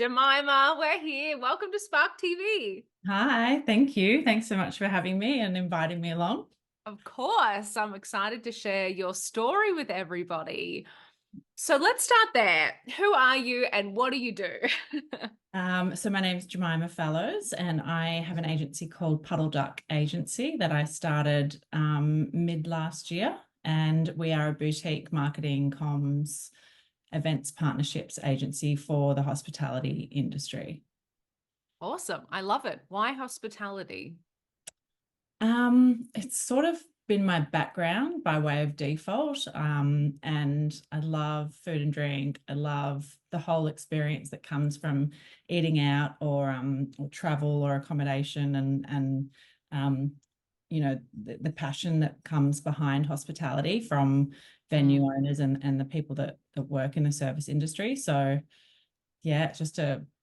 Jemima, we're here. Welcome to Spark TV. Hi, thank you. Thanks so much for having me and inviting me along. Of course, I'm excited to share your story with everybody. So let's start there. Who are you and what do you do? So my name's Jemima Fallows, and I have an agency called Puddleduck Agency that I started mid last year, and we are a boutique marketing comms events partnerships agency for the hospitality industry. Awesome. I love it. Why hospitality? It's sort of been my background by way of default. And I love food and drink. I love the whole experience that comes from eating out or travel or accommodation and the passion that comes behind hospitality from venue Mm. owners and the people that work in the service industry. So yeah,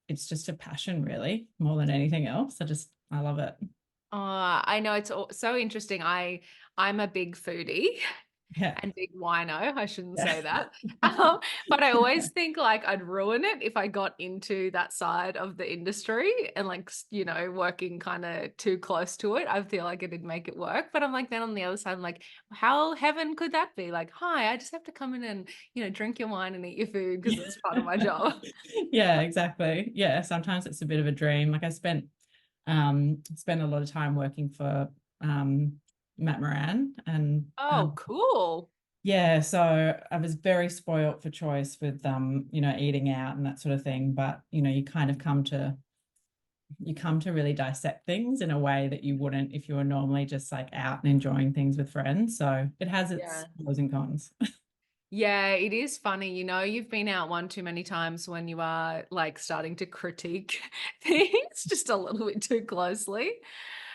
it's just a passion really, more than anything else. I love it. I know it's so interesting. I'm a big foodie. Yeah. And big wino. I shouldn't Yeah. say that. But I always think like I'd ruin it if I got into that side of the industry and like, working kind of too close to it. I feel like it'd make it work. But I'm like, then on the other side, I'm like, how heaven could that be? Like, hi, I just have to come in and, drink your wine and eat your food because it's part of my job. Yeah, exactly. Yeah, sometimes it's a bit of a dream. Like I spent a lot of time working for Matt Moran and Oh, cool. yeah, so I was very spoilt for choice with eating out and that sort of thing. But you come to really dissect things in a way that you wouldn't if you were normally just like out and enjoying things with friends. So it has its Yeah. pros and cons. Yeah, it is funny. You've been out one too many times when you are like starting to critique things just a little bit too closely.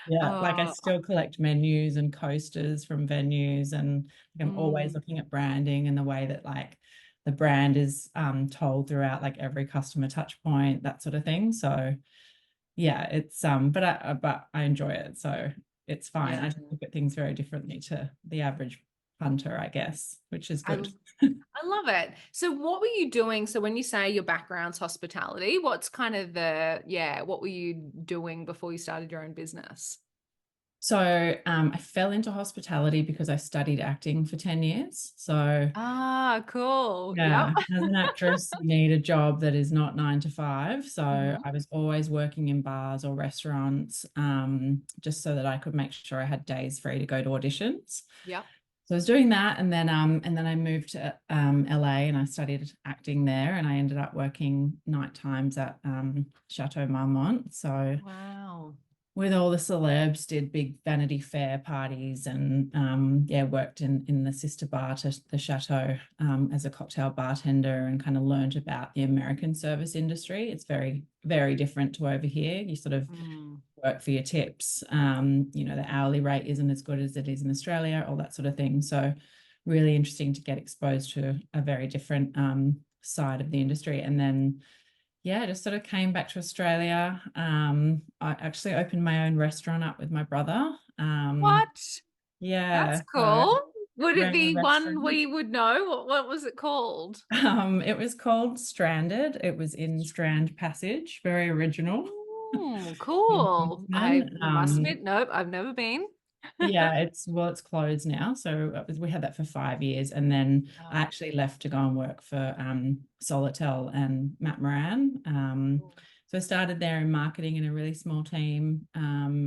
Yeah, like I Oh, still collect menus and coasters from venues, and like, I'm always mm, looking at branding and the way that like the brand is told throughout like every customer touch point, that sort of thing. So yeah, it's but I enjoy it, so it's fine. I yeah. just look at things very differently to the average punter, I guess, which is I good. I love it. So what were you doing? So when you say your background's hospitality, what's kind of what were you doing before you started your own business? So I fell into hospitality because I studied acting for 10 years. So Ah, cool. Yep. yeah, as an actress, you need a job that is not 9 to 5. So Mhm. I was always working in bars or restaurants, just so that I could make sure I had days free to go to auditions. Yep. So I was doing that, and then I moved to LA and I studied acting there, and I ended up working night times at Chateau Marmont. So Wow. with all the celebs, did big Vanity Fair parties, and yeah, worked in the sister bar to the Chateau as a cocktail bartender, and kind of learned about the American service industry. It's very, very different to over here. You sort of Mm. work for your tips. The hourly rate isn't as good as it is in Australia, all that sort of thing. So really interesting to get exposed to a very different side of the industry. And then yeah, I just sort of came back to Australia. I actually opened my own restaurant up with my brother. What? That's Yeah, so cool. Would it ran a be one restaurant. we would know? What was it called? It was called Stranded. It was in Strand Passage, very original in Cool. I Queensland. must admit, nope, I've never been. Yeah, it's closed now. So we had that for 5 years, and then I Oh, actually left to go and work for Solotel and Matt Moran. So I started there in marketing in a really small team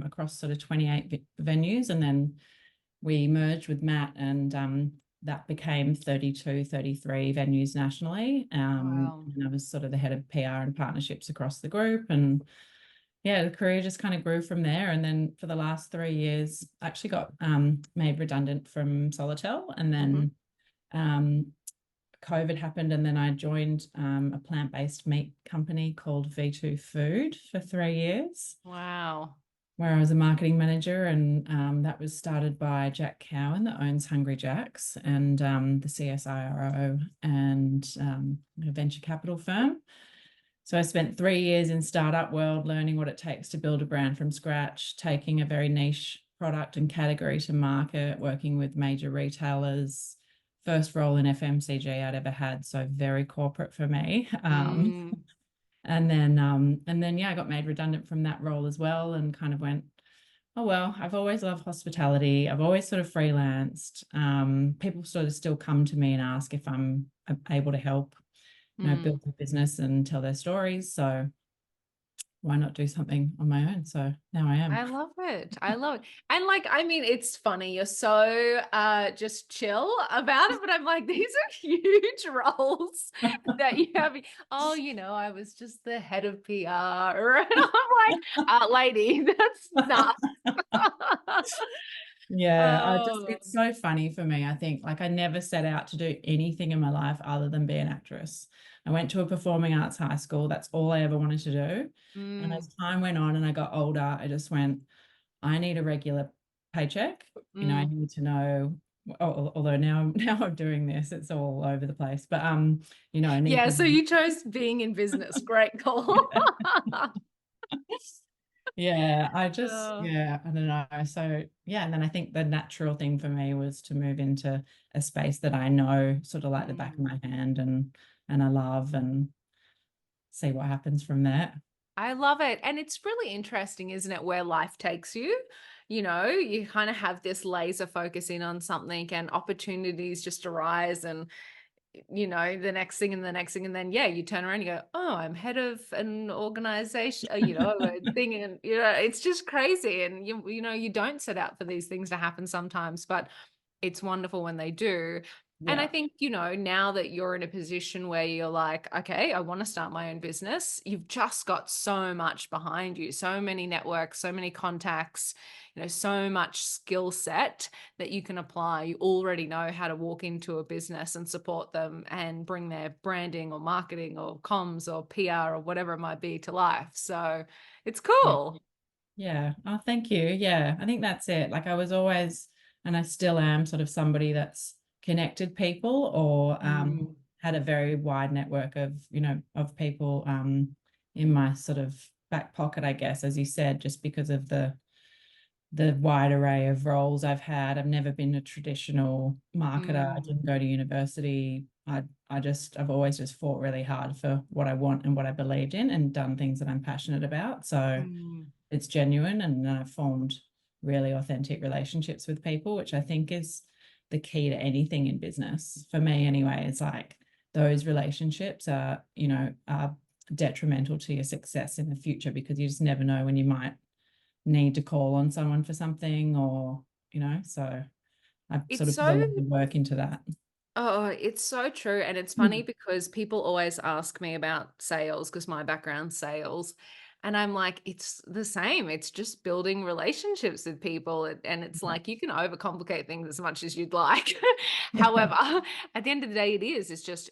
across sort of 28 venues, and then we merged with Matt, and that became 32, 33 venues nationally. wow. And I was sort of the head of PR and partnerships across the group, and yeah, the career just kind of grew from there. And then for the last 3 years, I actually got made redundant from Solotel. And Hmm. then um, COVID happened. And then I joined a plant-based meat company called V2 Food for 3 years, Wow. where I was a marketing manager. And that was started by Jack Cowan, that owns Hungry Jack's, and the CSIRO and a venture capital firm. So I spent 3 years in startup world learning what it takes to build a brand from scratch, taking a very niche product and category to market, working with major retailers. First role in FMCG I'd ever had, so very corporate for me. Mm, And then yeah, I got made redundant from that role as well, and kind of went, oh well, I've always loved hospitality. I've always sort of freelanced. People sort of still come to me and ask if I'm able to help, Mm. build their business and tell their stories. So why not do something on my own? So now I am. I love it. I love it. And like, I mean, it's funny. You're so just chill about it, but I'm like, these are huge roles that you have. Oh, I was just the head of PR. And I'm like, lady, that's not. Yeah, Oh. it's so funny for me. I think like I never set out to do anything in my life other than be an actress. I went to a performing arts high school. That's all I ever wanted to do. And Mm, as time went on and I got older, I just went, I need a regular paycheck. I mm. need to know, although now now I'm doing this, it's all over the place. But I need Yeah, to so you chose being in business. Great call. yeah, Oh. I don't know. So yeah, and then I think the natural thing for me was to move into a space that I know sort of like the back of Mm. my hand, and I love, and see what happens from there. I love it. And it's really interesting, isn't it, where life takes you? You kind of have this laser focus in on something and opportunities just arise and the next thing and the next thing. And then yeah, you turn around and you go, oh, I'm head of an organization, a thing, and it's just crazy. And you don't set out for these things to happen sometimes, but it's wonderful when they do. And I Yeah, think, now that you're in a position where you're like, okay, I want to start my own business, you've just got so much behind you, so many networks, so many contacts, so much skill set that you can apply. You already know how to walk into a business and support them and bring their branding or marketing or comms or PR or whatever it might be to life. So it's yeah, cool. yeah. Oh, thank you. Yeah, I think that's it. Like I was always, and I still am, sort of somebody that's connected people, or Mm, had a very wide network of of people in my sort of back pocket, I guess, as you said, just because of the wide array of roles I've had. I've never been a traditional marketer. I mm, didn't go to university. I've always just fought really hard for what I want and what I believed in, and done things that I'm passionate about. So mm. it's genuine, and I've formed really authentic relationships with people, which I think is the key to anything in business. For me anyway, it's like those relationships are detrimental to your success in the future, because you just never know when you might need to call on someone for something, or so I've sort It's of put a so lot of work into that. Oh, it's so true. And it's funny Mm. because people always ask me about sales because my background's sales. And I'm like, it's the same. It's just building relationships with people. And it's Yeah. like you can overcomplicate things as much as you'd like. However, at the end of the day, it's just,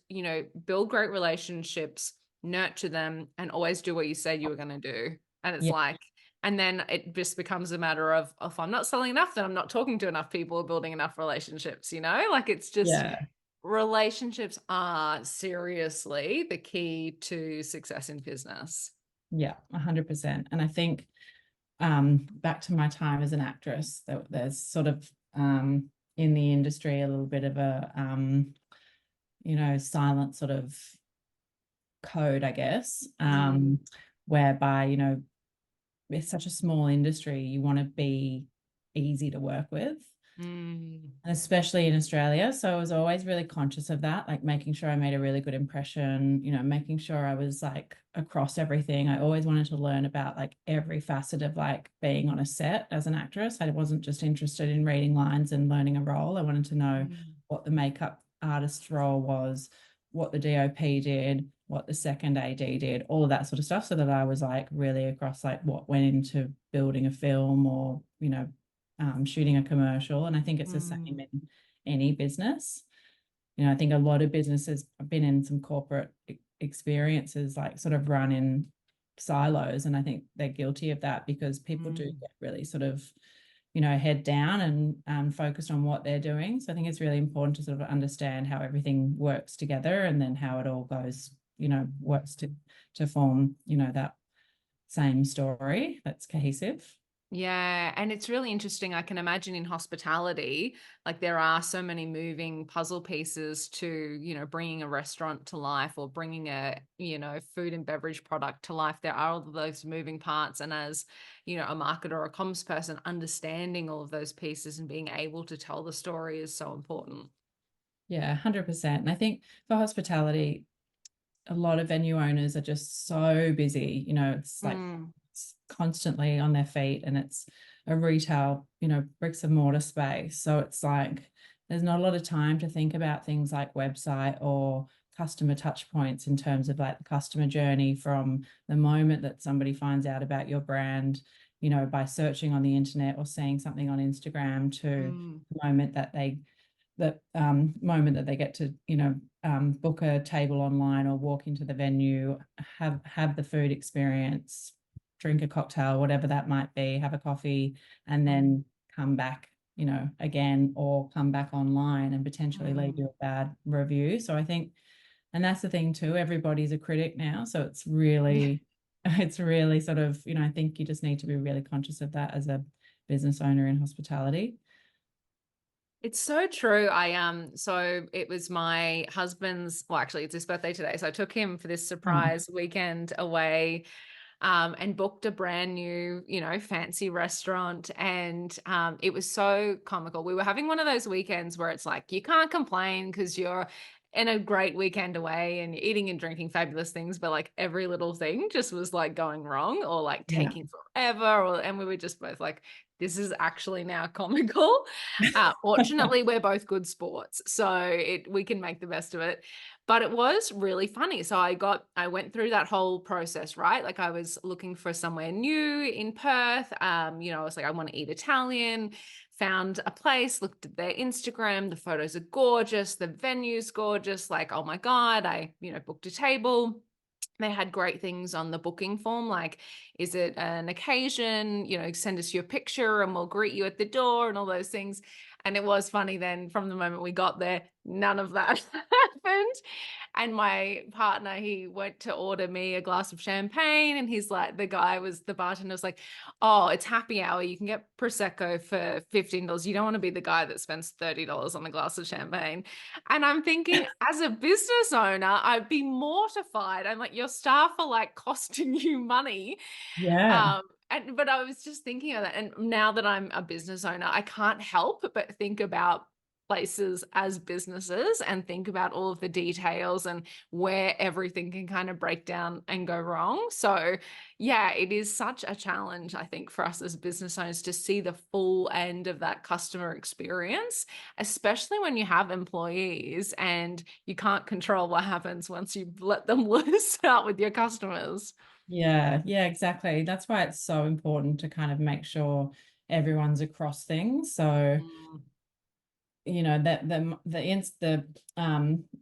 build great relationships, nurture them, and always do what you said you were going to do. And it's Yeah, like, and then it just becomes a matter of if I'm not selling enough, then I'm not talking to enough people or building enough relationships, Like it's just yeah, relationships are seriously the key to success in business. yeah, 100%. And I think back to my time as an actress, there's sort of in the industry a little bit of a silent sort of code, I guess, Mm, whereby it's such a small industry, you want to be easy to work with, mm, especially in Australia. So I was always really conscious of that, like making sure I made a really good impression, making sure I was like across everything. I always wanted to learn about like every facet of like being on a set as an actress. I wasn't just interested in reading lines and learning a role. I wanted to know mm, what the makeup artist role was, what the DOP did, what the second AD did, all of that sort of stuff, so that I was like really across like what went into building a film, or shooting a commercial. And I think it's the same mm, in any business. I think a lot of businesses, I've been in some corporate experiences, like sort of run in silos, and I think they're guilty of that, because people do mm, get really sort of head down and focused on what they're doing. So I think it's really important to sort of understand how everything works together, and then how it all goes, works to form that same story that's cohesive. Yeah, and it's really interesting. I can imagine in hospitality, like there are so many moving puzzle pieces to, bringing a restaurant to life or bringing a, food and beverage product to life. There are all of those moving parts. And as, a marketer or a comms person, understanding all of those pieces and being able to tell the story is so important. Yeah, 100%. And I think for hospitality, a lot of venue owners are just so busy. It's like Mm, it's constantly on their feet, and it's a retail, bricks and mortar space. So it's like there's not a lot of time to think about things like website or customer touch points in terms of like the customer journey from the moment that somebody finds out about your brand, by searching on the internet or seeing something on Instagram to mm, the moment that they get to book a table online or walk into the venue, have the food experience, drink a cocktail, whatever that might be, have a coffee, and mm, then come back, again, or come back online and potentially leave you mm. a bad review. So I think, and that's the thing too, everybody's a critic now. So it's really, it's really sort of, I think you just need to be really conscious of that as a business owner in hospitality. It's so true. So it was my husband's, well, actually, it's his birthday today. So I took him for this Um, surprise weekend away, and booked a brand new, fancy restaurant. And it was so comical. We were having one of those weekends where it's like you can't complain because you're in a great weekend away and you're eating and drinking fabulous things, but like every little thing just was like going wrong or like yeah. taking forever. And we were just both like, this is actually now comical. Fortunately, we're both good sports, so we can make the best of it. But it was really funny. So I went through that whole process, right? Like I was looking for somewhere new in Perth. I was like, I want to eat Italian, found a place, looked at their Instagram. The photos are gorgeous, the venue's gorgeous. Like, oh my God, I, booked a table. They had great things on the booking form, like, is it an occasion? Send us your picture and we'll greet you at the door and all those things. And it was funny then from the moment we got there, none of that happened. And my partner, he went to order me a glass of champagne, and he's like, the bartender was like, oh, it's happy hour. You can get Prosecco for $15. You don't want to be the guy that spends $30 on a glass of champagne. And I'm thinking, as a business owner, I'd be mortified. I'm like, your staff are like costing you money. Yeah. But I was just thinking of that. And now that I'm a business owner, I can't help but think about places as businesses and think about all of the details and where everything can kind of break down and go wrong. So, yeah, it is such a challenge, I think, for us as business owners to see the full end of that customer experience, especially when you have employees and you can't control what happens once you let them loose out with your customers. Yeah, yeah, exactly. That's why it's so important to kind of make sure everyone's across things. So, Mm, that the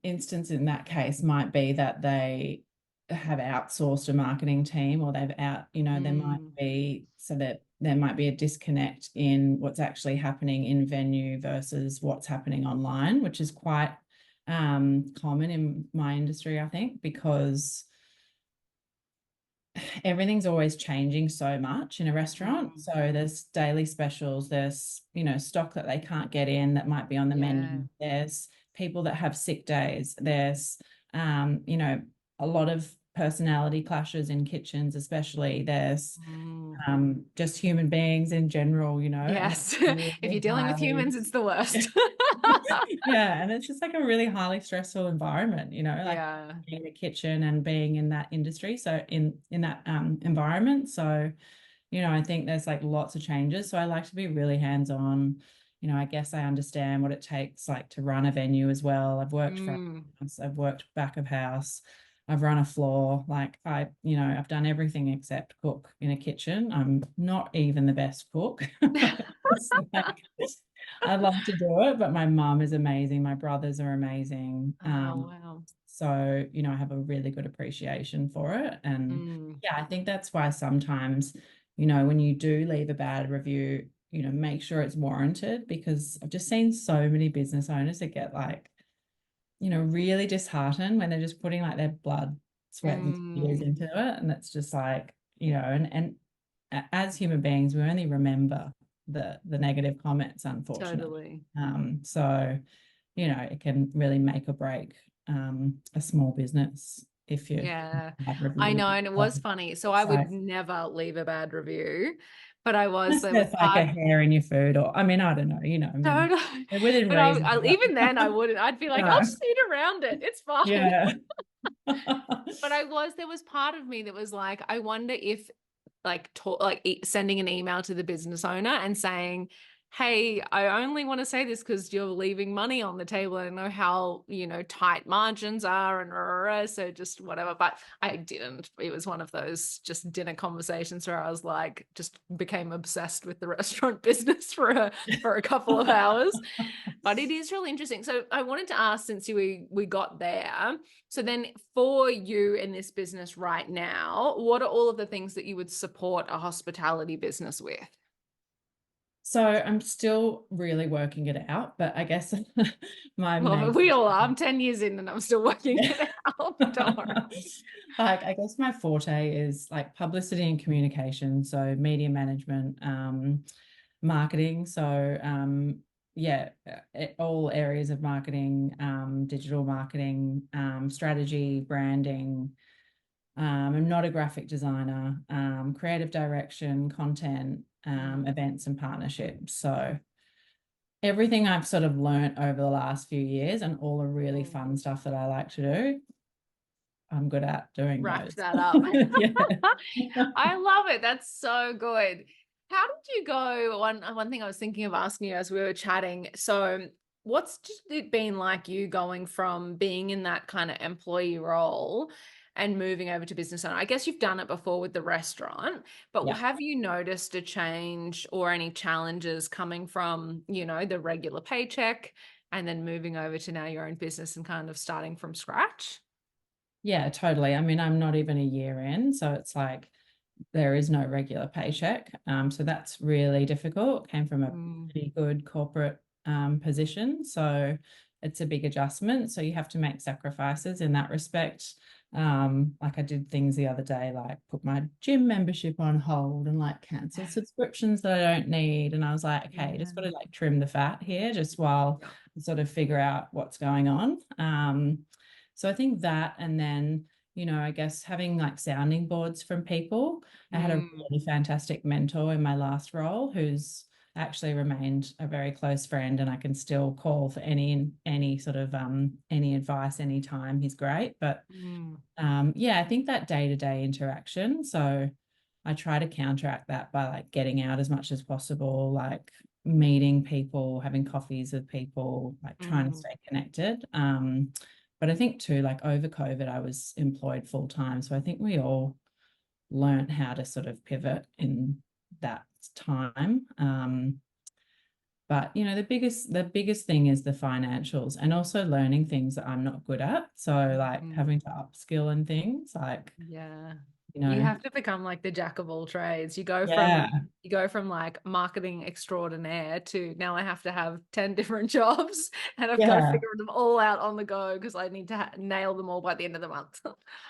instance in that case might be that they have outsourced a marketing team, or there might mm, be, so that there might be a disconnect in what's actually happening in venue versus what's happening online, which is quite common in my industry, I think, because everything's always changing so much in a restaurant. mm. So there's daily specials, there's, stock that they can't get in that might be on the Yeah. menu. There's people that have sick days. There's, a lot of personality clashes in kitchens, especially. There's Mm. just human beings in general, and Yes. If you're really dealing with highly, humans, it's the worst. yeah, and it's just like a really highly stressful environment, like Yeah. being in the kitchen and being in that industry. So in that environment. So, I think there's like lots of changes. So I like to be really hands-on. I guess I understand what it takes like to run a venue as well. I've worked front of Mm. house, I've worked back of house, I've run a floor. Like I've done everything except cook in a kitchen. I'm not even the best cook. It's like, I'd love to do it, but my mum is amazing. My brothers are amazing. Oh, wow. So, I have a really good appreciation for it. And Mm. yeah, I think that's why sometimes, when you do leave a bad review, make sure it's warranted, because I've just seen so many business owners that get like, really disheartened when they're just putting like their blood, sweat, and tears Mm. into it. And it's just like, and as human beings, we only remember the negative comments, unfortunately. Totally. So, it can really make or break a small business if you Yeah, have I reviews. know. And it was funny. So I So would never leave a bad review, but there was it's like part a hair in your food, or I mean, I don't know, I mean, totally. within But reason. even then I wouldn't. I'd be like, I'll No. just eat around it. It's fine. Yeah. But there was part of me that was like, I wonder if sending an email to the business owner and saying, hey, I only want to say this because you're leaving money on the table. I know how, tight margins are and so just whatever. But I didn't. It was one of those just dinner conversations where I was like, just became obsessed with the restaurant business for a couple of hours. But it is really interesting. So I wanted to ask, since we got there, so then for you in this business right now, what are all of the things that you would support a hospitality business with? So I'm still really working it out, but I guess my Well, main we all are. I'm 10 years in and I'm still working yeah. it out. Don't worry. Like, I guess my forte is like publicity and communication, so media management, marketing. So yeah, all areas of marketing, digital marketing, strategy, branding. I'm not a graphic designer, creative direction, content, events and partnerships. So everything I've sort of learnt over the last few years and all the really fun stuff that I like to do, I'm good at doing Wrap those. that up. Yeah. I love it. That's so good. How did you go? One thing I was thinking of asking you as we were chatting. So, what's it been like you going from being in that kind of employee role and moving over to business owner? I guess you've done it before with the restaurant, but Yeah. have you noticed a change or any challenges coming from, the regular paycheck and then moving over to now your own business and kind of starting from scratch? Yeah, totally. I mean, I'm not even a year in, so it's like there is no regular paycheck. So that's really difficult. Came from a Mm, pretty good corporate position, so it's a big adjustment. So you have to make sacrifices in that respect. Like I did things the other day, like put my gym membership on hold and like cancel subscriptions that I don't need. And I was like, okay, just got to yeah. like trim the fat here, just while Yeah. I sort of figure out what's going on. So I think that, and then, I guess having like sounding boards from people. I had a Mm, really fantastic mentor in my last role who's actually remained a very close friend, and I can still call for any sort of any advice anytime. He's great. But mm, yeah, I think that day-to-day interaction. So I try to counteract that by like getting out as much as possible, like meeting people, having coffees with people, like trying to mm, stay connected. But I think too, like over COVID, I was employed full time. So I think we all learned how to sort of pivot in that time. But the biggest thing is the financials, and also learning things that I'm not good at. So like mm. having to upskill and things like, Yeah. you You know, have to become like the jack of all trades. yeah, You go from like marketing extraordinaire to now I have to have 10 different jobs and I've got to yeah, figure them all out on the go because I need to nail them all by the end of the month.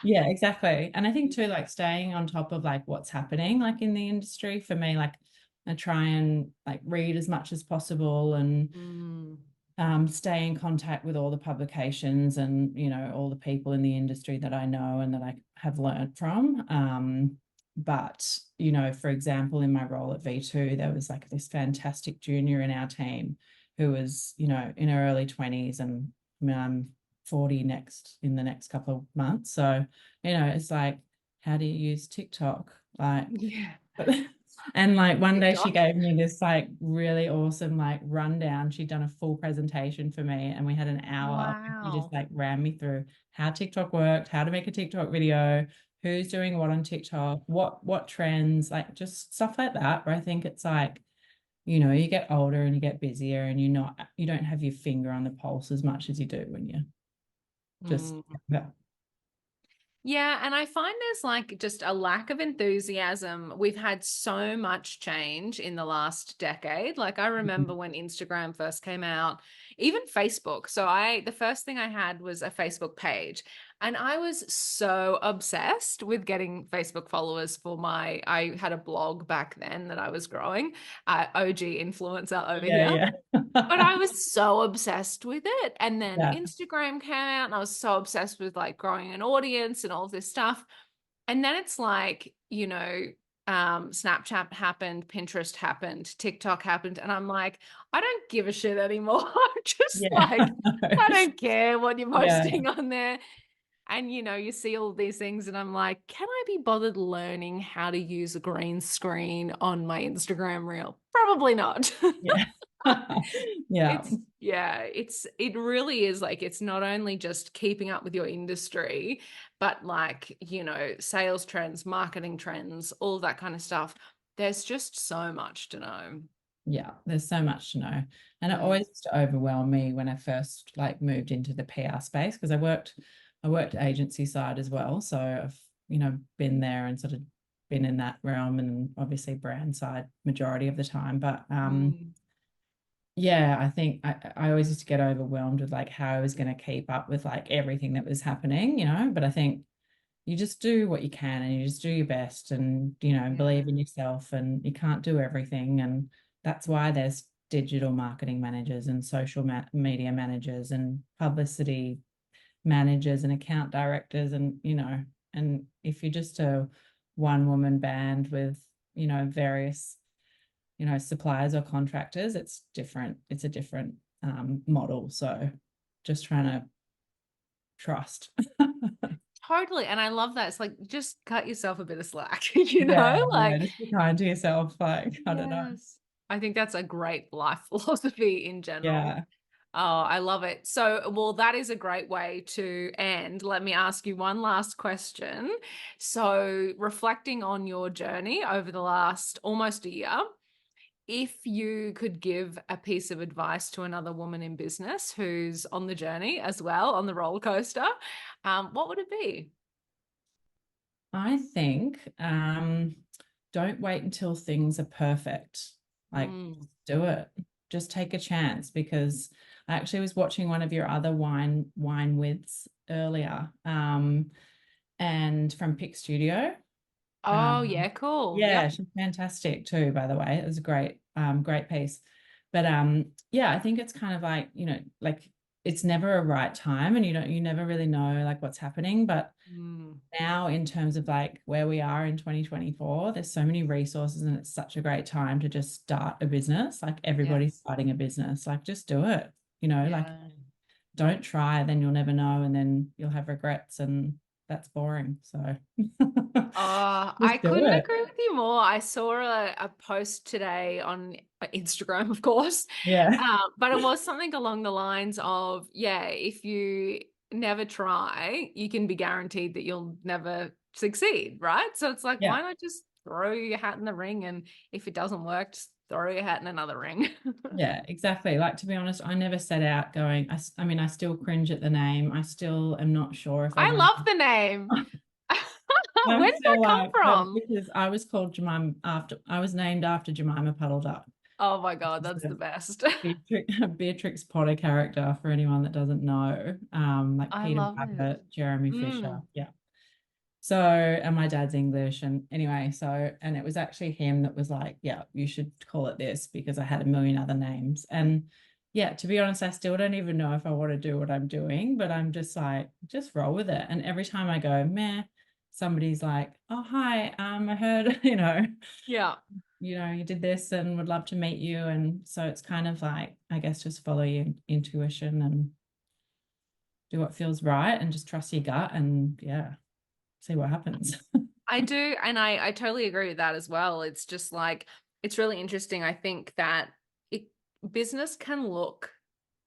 yeah, exactly. And I think too, like staying on top of like what's happening like in the industry for me, like I try and like read as much as possible and Mm, stay in contact with all the publications and all the people in the industry that I know and that I have learned from. But for example, in my role at V2, there was like this fantastic junior in our team who was in her early 20s, and I mean, I'm 40 in the next couple of months. So it's like, how do you use TikTok? Like, yeah. and like one day she TikTok. gave me this like really awesome like rundown. She'd done a full presentation for me, and we had an hour. She just Wow. like ran me through how TikTok worked, how to make a TikTok video, who's doing what on TikTok, what trends, like just stuff like that. Where I think it's like, you get older and you get busier, and you don't have your finger on the pulse as much as you do when you're just Mm. yeah. Yeah, and I find there's like just a lack of enthusiasm. We've had so much change in the last decade. Like I remember when Instagram first came out, even Facebook. So the first thing I had was a Facebook page. And I was so obsessed with getting Facebook followers for I had a blog back then that I was growing, OG influencer over Yeah, here. yeah. But I was so obsessed with it. And then Yeah, Instagram came out and I was so obsessed with like growing an audience and all of this stuff. And then it's like, Snapchat happened, Pinterest happened, TikTok happened, and I'm like, I don't give a shit anymore. I'm just yeah. like, I don't care what you're Yeah, posting on there. And you see all these things, and I'm like, can I be bothered learning how to use a green screen on my Instagram reel? Probably not. yeah. Yeah, It really is like it's not only just keeping up with your industry, but like, sales trends, marketing trends, all that kind of stuff. There's just so much to know. yeah. There's so much to know. And it Mm, always used to overwhelm me when I first like moved into the PR space because I worked agency side as well. So I've, been there and sort of been in that realm and obviously brand side majority of the time. But mm, yeah, I think I always used to get overwhelmed with like how I was going to keep up with like everything that was happening, but I think you just do what you can and you just do your best and believe in yeah. yourself, and you can't do everything, and that's why there's digital marketing managers and social media managers and publicity managers and account directors, and if you're just a one woman band with various suppliers or contractors, it's different. It's a different model. So just trying to trust. Totally. And I love that. It's like just cut yourself a bit of slack, Yeah, yeah, like just be kind to yourself. Like, I don't know. yes. I think that's a great life philosophy in general. Yeah. Oh, I love it. So, well, that is a great way to end. Let me ask you one last question. So, reflecting on your journey over the last almost a year, if you could give a piece of advice to another woman in business who's on the journey as well, on the roller coaster, what would it be? I think don't wait until things are perfect. Like, Mm. do it. Just take a chance, because I actually was watching one of your other wine withs earlier, and from Pick Studio. Oh, Um, yeah, cool. yeah, Yep. she's fantastic too, by the way. It was a great piece. But yeah, I think it's kind of like, like it's never a right time, and you never really know like what's happening. But Mm. now in terms of like where we are in 2024, there's so many resources and it's such a great time to just start a business. Like everybody's Yes. starting a business. Like just do it. Like Yeah. don't try, then you'll never know, and then you'll have regrets, and that's boring. So I just do couldn't it. agree with you more. I saw a post today on Instagram, of course, Yeah. but it was something along the lines of, yeah, if you never try, you can be guaranteed that you'll never succeed, right? So it's like, Yeah. why not just throw your hat in the ring? And if it doesn't work, just throw your hat in another ring. Yeah, exactly. Like, to be honest, I never set out going, I mean, I still cringe at the name. I still am not sure if I I want love the name. I'm Where did that still come like, but from? because I was named after Jemima Puddleduck. Oh my God, She's that's the the best. Beatrix Potter character, for anyone that doesn't know. Like I Peter love it. Rabbit, Jeremy Fisher. Mm. Yeah. So, and my dad's English. And anyway, and it was actually him that was like, yeah, you should call it this, because I had a million other names. And yeah, to be honest, I still don't even know if I want to do what I'm doing, but I'm just like, just roll with it. And every time I go, meh, somebody's like, oh, hi, I heard, Yeah. you did this and would love to meet you. And so it's kind of like, I guess, just follow your intuition and do what feels right and just trust your gut, and yeah, see what happens. I do, and I totally agree with that as well. It's just like it's really interesting. I think that it business can look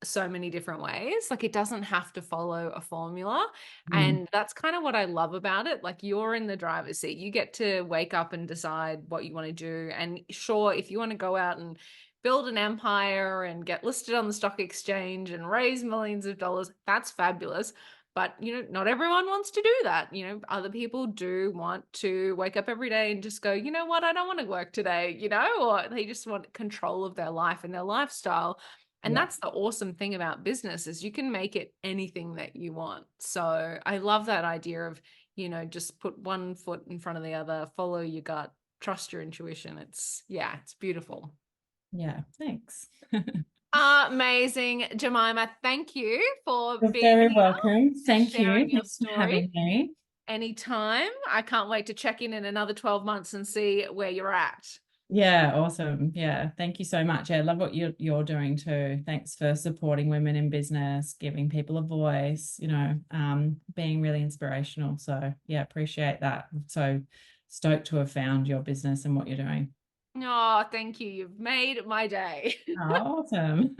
so many different ways. Like it doesn't have to follow a formula. Mm, And that's kind of what I love about it. Like you're in the driver's seat. You get to wake up and decide what you want to do. And sure, if you want to go out and build an empire and get listed on the stock exchange and raise millions of dollars, that's fabulous. But, not everyone wants to do that. Other people do want to wake up every day and just go, you know what, I don't want to work today, or they just want control of their life and their lifestyle. And that's the awesome thing about business is you can make it anything that you want. So I love that idea of, just put one foot in front of the other, follow your gut, trust your intuition. It's beautiful. Yeah, thanks. Amazing. Jemima, thank you for You're being very here welcome. and Thank sharing you. your Thanks for story. having me. Anytime. I can't wait to check in another 12 months and see where you're at. Yeah, awesome. Yeah, thank you so much. I love what you're doing too. Thanks for supporting women in business, giving people a voice, being really inspirational. So yeah, appreciate that. I'm so stoked to have found your business and what you're doing. Oh, thank you. You've made my day. Oh, awesome.